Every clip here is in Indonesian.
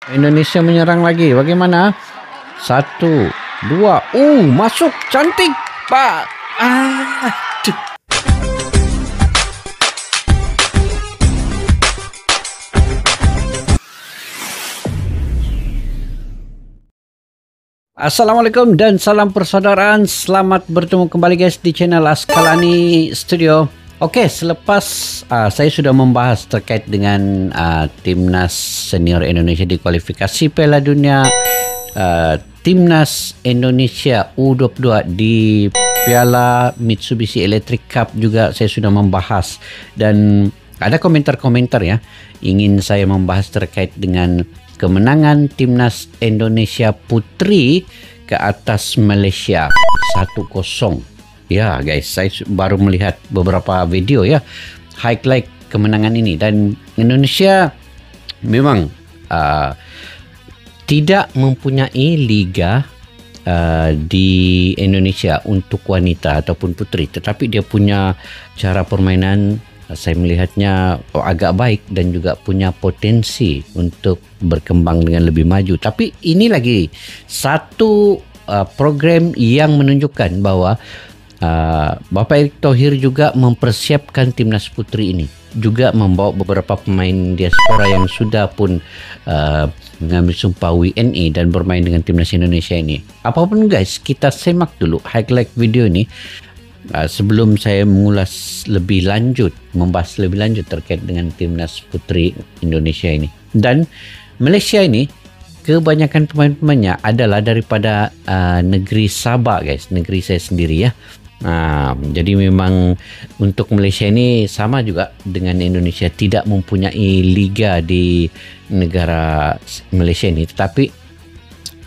Indonesia menyerang lagi. Bagaimana? Satu, dua. Masuk. Cantik, Pak. Aduh. Assalamualaikum dan salam persaudaraan. Selamat bertemu kembali guys di channel Askalani Studio. Oke, selepas saya sudah membahas terkait dengan timnas senior Indonesia di kualifikasi Piala Dunia, timnas Indonesia U22 di Piala Mitsubishi Electric Cup juga saya sudah membahas, dan ada komentar-komentar ya, ingin saya membahas terkait dengan kemenangan timnas Indonesia putri ke atas Malaysia 1-0. Ya guys, saya baru melihat beberapa video ya, highlight kemenangan ini, dan Indonesia memang tidak mempunyai liga di Indonesia untuk wanita ataupun putri, tetapi dia punya cara permainan, saya melihatnya agak baik dan juga punya potensi untuk berkembang dengan lebih maju. Tapi ini lagi satu program yang menunjukkan bahwa Bapak Erick Thohir juga mempersiapkan timnas putri ini, juga membawa beberapa pemain diaspora yang sudah pun mengambil sumpah WNI dan bermain dengan timnas Indonesia ini. Apapun guys, kita semak dulu highlight video ini sebelum saya mengulas lebih lanjut, membahas lebih lanjut terkait dengan timnas putri Indonesia ini. Dan Malaysia ini kebanyakan pemain-pemainnya adalah daripada negeri Sabah guys, negeri saya sendiri ya. Jadi memang untuk Malaysia ini sama juga dengan Indonesia, tidak mempunyai liga di negara Malaysia ini, tetapi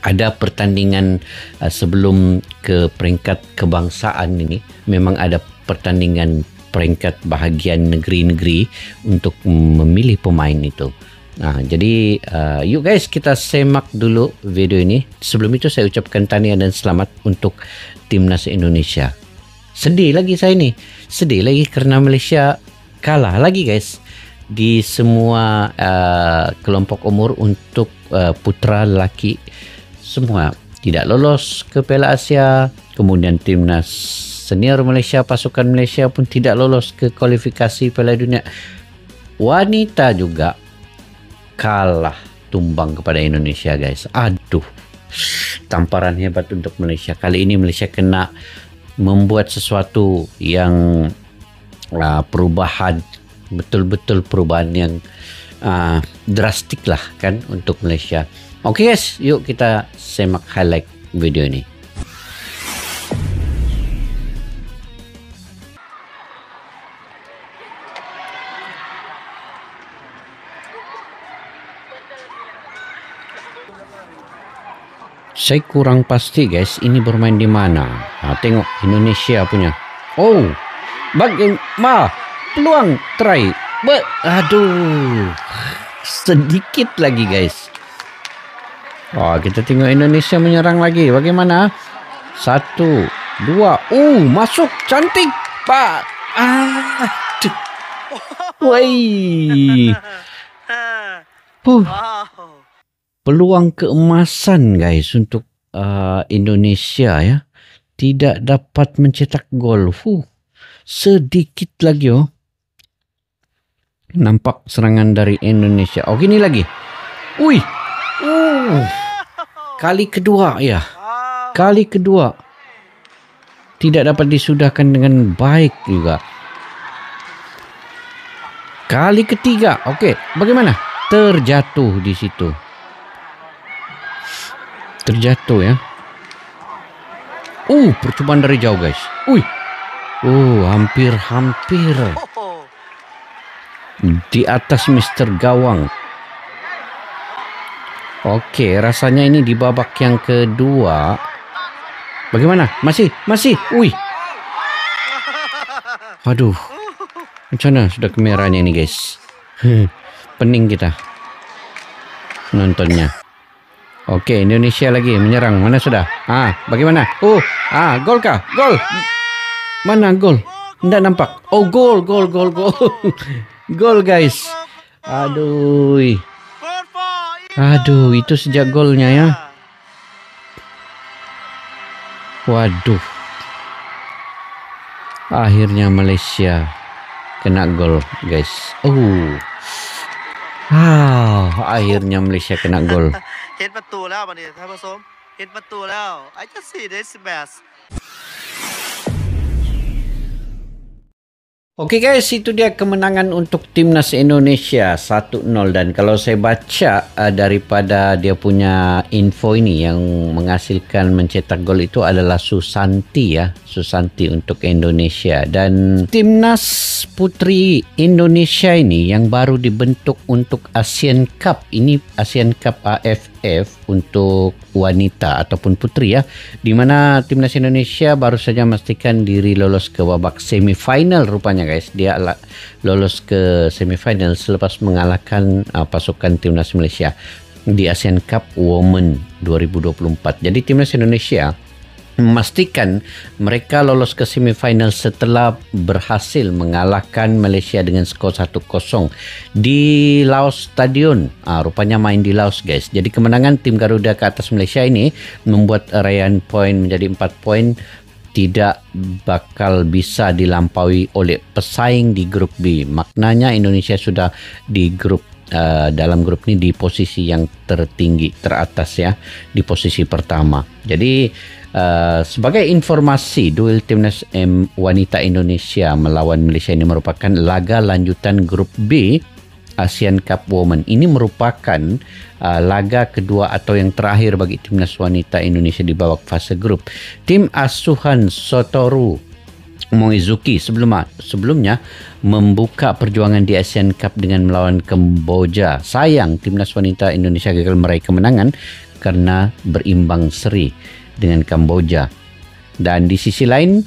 ada pertandingan sebelum ke peringkat kebangsaan ini, memang ada pertandingan peringkat bahagian negeri-negeri untuk memilih pemain itu. Jadi yuk guys, kita semak dulu video ini. Sebelum itu saya ucapkan tahniah dan selamat untuk timnas Indonesia. Sedih lagi saya ini, sedih lagi karena Malaysia kalah lagi guys di semua kelompok umur untuk putra lelaki. Semua tidak lolos ke Piala Asia. Kemudian timnas senior Malaysia, pasukan Malaysia pun tidak lolos ke kualifikasi Piala Dunia. Wanita juga kalah, tumbang kepada Indonesia guys. Aduh, tamparan hebat untuk Malaysia. Kali ini Malaysia kena membuat sesuatu yang perubahan, betul-betul perubahan yang drastik lah kan untuk Malaysia. Oke guys, yuk kita semak highlight video ini. Saya kurang pasti guys, ini bermain di mana. Tengok Indonesia punya. Peluang try. Aduh, sedikit lagi guys. Kita tengok Indonesia menyerang lagi. Bagaimana? Satu, dua. Masuk. Cantik, Pak. Aduh. Woi. Peluang keemasan guys untuk Indonesia ya. Tidak dapat mencetak gol. Sedikit lagi nampak serangan dari Indonesia. Ini lagi. Kali kedua ya. Kali kedua. Tidak dapat disudahkan dengan baik juga. Kali ketiga. Bagaimana? Terjatuh di situ. Terjatuh ya. Percobaan dari jauh guys. Hampir di atas Mr. Gawang. Rasanya ini di babak yang kedua. Bagaimana? Masih. Aduh. Macam mana sudah kemerahnya ini guys. Pening kita nontonnya. Indonesia lagi menyerang. Mana sudah? Bagaimana? Gol kah? Gol. Mana gol? Tidak nampak. Gol. Gol guys. Aduh. Aduh, itu sejak golnya ya. Waduh. Akhirnya Malaysia kena gol, guys. Akhirnya Malaysia kena gol. เห็นประตูแล้วบัดนี้ท่านผู้ชมเห็นประตูแล้ว I just see this match. Okey guys, itu dia kemenangan untuk Timnas Indonesia 1-0 dan kalau saya baca daripada dia punya info ini yang menghasilkan mencetak gol itu adalah Susanti ya, Susanti untuk Indonesia dan Timnas Putri Indonesia ini yang baru dibentuk untuk Asian Cup, ini Asian Cup AFF untuk wanita ataupun putri ya, di mana Timnas Indonesia baru saja memastikan diri lolos ke babak semifinal rupanya guys. Dia lolos ke semifinal selepas mengalahkan pasukan Timnas Malaysia di Asian Cup Women 2024. Jadi Timnas Indonesia memastikan mereka lolos ke semifinal setelah berhasil mengalahkan Malaysia dengan skor 1-0 di Laos Stadion. Rupanya main di Laos guys. Jadi kemenangan tim Garuda ke atas Malaysia ini membuat raihan poin menjadi 4 poin, tidak bakal bisa dilampaui oleh pesaing di grup B. Maknanya Indonesia sudah di grup dalam grup ini di posisi yang tertinggi, teratas ya, di posisi pertama. Jadi sebagai informasi, duel Timnas wanita Indonesia melawan Malaysia ini merupakan laga lanjutan grup B Asian Cup Women. Ini merupakan laga kedua atau yang terakhir bagi Timnas wanita Indonesia di babak fase grup. Tim asuhan Satoru Moizuki sebelumnya membuka perjuangan di Asian Cup dengan melawan Kamboja. Sayang Timnas wanita Indonesia gagal meraih kemenangan karena berimbang seri dengan Kamboja. Dan di sisi lain,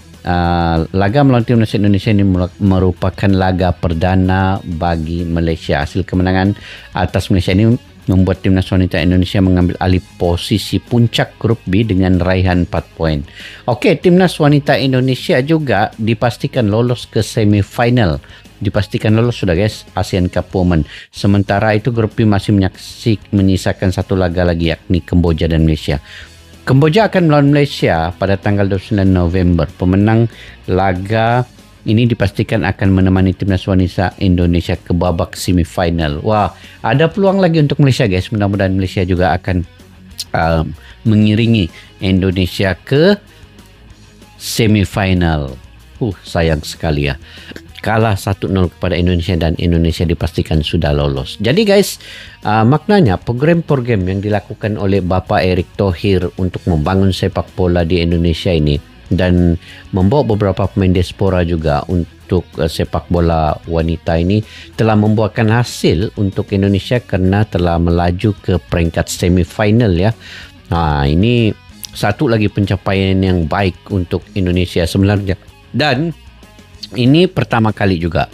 laga melawan Timnas Indonesia ini merupakan laga perdana bagi Malaysia. Hasil kemenangan atas Malaysia ini membuat Timnas wanita Indonesia mengambil alih posisi puncak grup B dengan raihan 4 poin. Okey, Timnas wanita Indonesia juga dipastikan lolos ke semifinal. Dipastikan lolos sudah guys, Asian Cup Women. Sementara itu grup B masih menyisakan satu laga lagi, yakni Kamboja dan Malaysia. Kamboja akan melawan Malaysia pada tanggal 29 November. Pemenang laga ini dipastikan akan menemani Timnas wanita Indonesia ke babak semifinal. Wah, ada peluang lagi untuk Malaysia guys. Mudah-mudahan Malaysia juga akan mengiringi Indonesia ke semifinal. Sayang sekali ya. Kalah 1-0 kepada Indonesia dan Indonesia dipastikan sudah lolos. Jadi guys, maknanya program-program yang dilakukan oleh Bapak Erick Thohir untuk membangun sepak bola di Indonesia ini dan membawa beberapa pemain diaspora juga untuk sepak bola wanita ini telah membuahkan hasil untuk Indonesia karena telah melaju ke peringkat semifinal ya. Ini satu lagi pencapaian yang baik untuk Indonesia sebenarnya. Dan ini pertama kali juga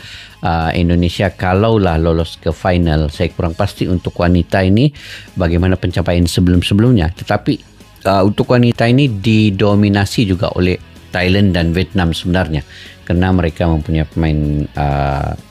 Indonesia kalaulah lolos ke final. Saya kurang pasti untuk wanita ini bagaimana pencapaian sebelum-sebelumnya. Tetapi untuk wanita ini didominasi juga oleh Thailand dan Vietnam sebenarnya. Karena mereka mempunyai pemain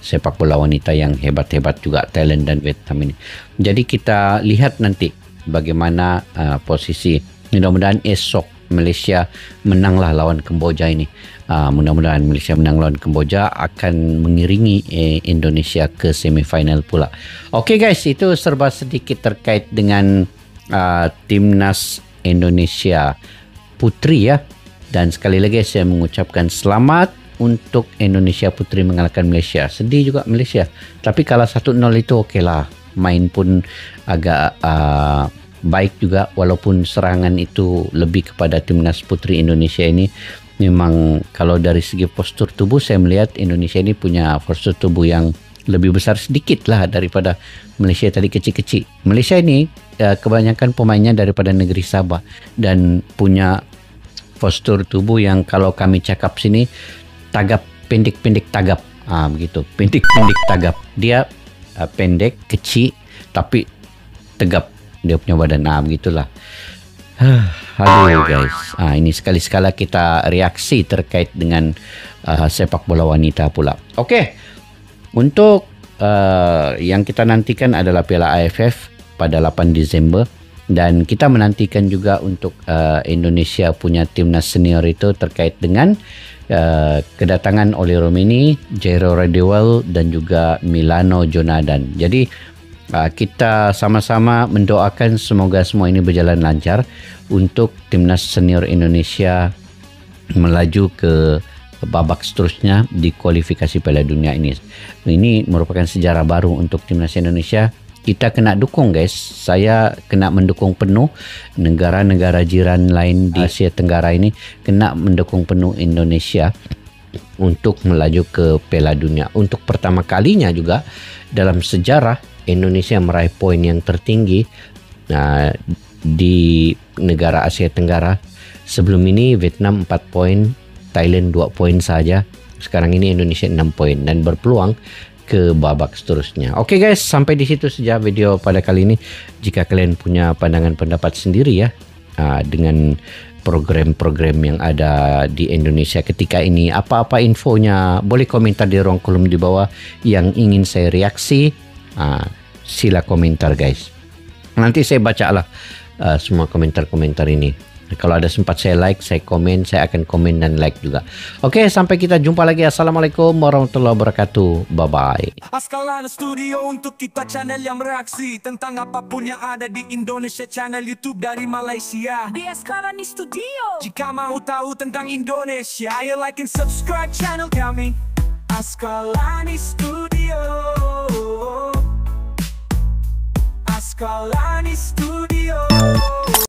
sepak bola wanita yang hebat-hebat juga, Thailand dan Vietnam ini. Jadi kita lihat nanti bagaimana posisi. Mudah-mudahan esok Malaysia menanglah lawan Kamboja ini. Mudah-mudahan Malaysia menang lawan Kamboja akan mengiringi Indonesia ke semifinal pula. Okey guys, itu serba sedikit terkait dengan Timnas Indonesia Putri ya. Dan sekali lagi saya mengucapkan selamat untuk Indonesia Putri mengalahkan Malaysia. Sedih juga Malaysia. Tapi kalah 1-0 itu okey lah. Main pun agak baik juga walaupun serangan itu lebih kepada Timnas Putri Indonesia ini. Memang kalau dari segi postur tubuh saya melihat Indonesia ini punya postur tubuh yang lebih besar sedikit lah daripada Malaysia tadi kecil-kecil. Malaysia ini kebanyakan pemainnya daripada negeri Sabah dan punya postur tubuh yang kalau kami cakap sini tagap, pendek-pendek tagap. Begitu, pendek-pendek tagap. Dia pendek, kecil tapi tegap dia punya badan. Begitulah. Aduh guys, ini sekali-sekala kita reaksi terkait dengan sepak bola wanita pula. Okey, untuk yang kita nantikan adalah Piala AFF pada 8 Disember. Dan kita menantikan juga untuk Indonesia punya timnas senior itu terkait dengan kedatangan Oli Romeni, Jairo Radewell dan juga Milano Jonadan. Jadi kita sama-sama mendoakan semoga semua ini berjalan lancar untuk timnas senior Indonesia melaju ke babak seterusnya di kualifikasi Piala Dunia ini. Ini merupakan sejarah baru untuk timnas Indonesia. Kita kena dukung guys. Saya kena mendukung penuh negara-negara jiran lain di Asia Tenggara ini kena mendukung penuh Indonesia untuk melaju ke Piala Dunia. Untuk pertama kalinya juga dalam sejarah Indonesia meraih poin yang tertinggi di negara Asia Tenggara. Sebelum ini Vietnam 4 poin, Thailand 2 poin saja. Sekarang ini Indonesia 6 poin dan berpeluang ke babak seterusnya. Oke guys, sampai di situ saja video pada kali ini. Jika kalian punya pandangan pendapat sendiri ya dengan program-program yang ada di Indonesia ketika ini, apa-apa infonya, boleh komentar di ruang kolom di bawah. Yang ingin saya reaksi, sila komentar guys. Nanti saya bacalah semua komentar-komentar ini. Kalau ada sempat saya like, saya komen, saya akan komen dan like juga. Oke, sampai kita jumpa lagi. Assalamualaikum warahmatullahi wabarakatuh. Bye-bye. Askalana Studio untuk kita channel yang bereaksi tentang apapun yang ada di Indonesia, channel YouTube dari Malaysia di Askalana Studio. Jika mau tahu tentang Indonesia, ayo like and subscribe channel kami Askalana Studio. Askalana Studio.